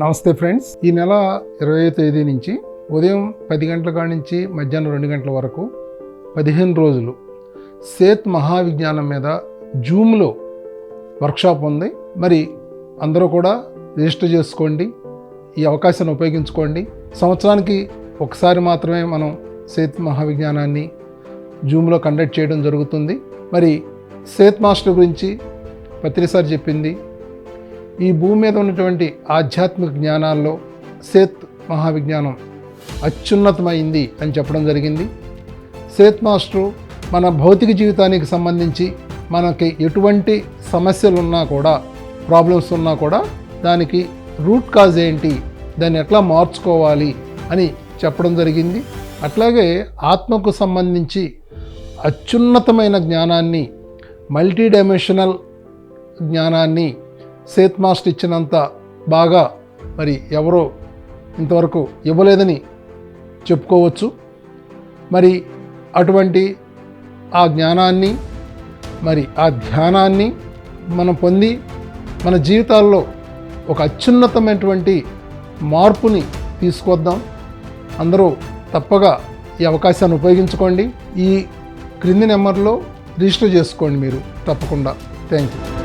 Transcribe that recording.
నమస్తే ఫ్రెండ్స్, ఈ నెల 20వ తేదీ నుంచి ఉదయం 10 గంటల కాడి నుంచి మధ్యాహ్నం 2 గంటల వరకు 15 రోజులు సేత్ మహావిజ్ఞానం మీద జూమ్లో వర్క్షాప్ ఉంది. మరి అందరూ కూడా రిజిస్టర్ చేసుకోండి, ఈ అవకాశాన్ని ఉపయోగించుకోండి. సంవత్సరానికి ఒకసారి మాత్రమే మనం సేత్ మహావిజ్ఞానాన్ని జూమ్లో కండక్ట్ చేయడం జరుగుతుంది. మరి సేత్ మాస్టర్ గురించి పత్రిసారి చెప్పింది, ఈ భూమి మీద ఉన్నటువంటి ఆధ్యాత్మిక జ్ఞానాల్లో సేత్ మహావిజ్ఞానం అత్యున్నతమైంది అని చెప్పడం జరిగింది. సేత్ మాస్టరు మన భౌతిక జీవితానికి సంబంధించి మనకి ఎటువంటి సమస్యలు ఉన్నా కూడా, ప్రాబ్లమ్స్ ఉన్నా కూడా దానికి రూట్ కాజ్ ఏంటి, దాన్ని ఎట్లా మార్చుకోవాలి అని చెప్పడం జరిగింది. అట్లాగే ఆత్మకు సంబంధించి అత్యున్నతమైన జ్ఞానాన్ని, మల్టీ డైమెన్షనల్ జ్ఞానాన్ని సేత్ మాస్టర్ ఇచ్చినంత బాగా మరి ఎవరో ఇంతవరకు ఇవ్వలేదని చెప్పుకోవచ్చు. మరి అటువంటి ఆ జ్ఞానాన్ని, మరి ఆ ధ్యానాన్ని మనం పొంది మన జీవితాల్లో ఒక అత్యున్నతమైనటువంటి మార్పుని తీసుకొద్దాం. అందరూ తప్పగా ఈ అవకాశాన్ని ఉపయోగించుకోండి. ఈ క్రింది నెంబర్లో రిజిస్టర్ చేసుకోండి మీరు తప్పకుండా. Thank you.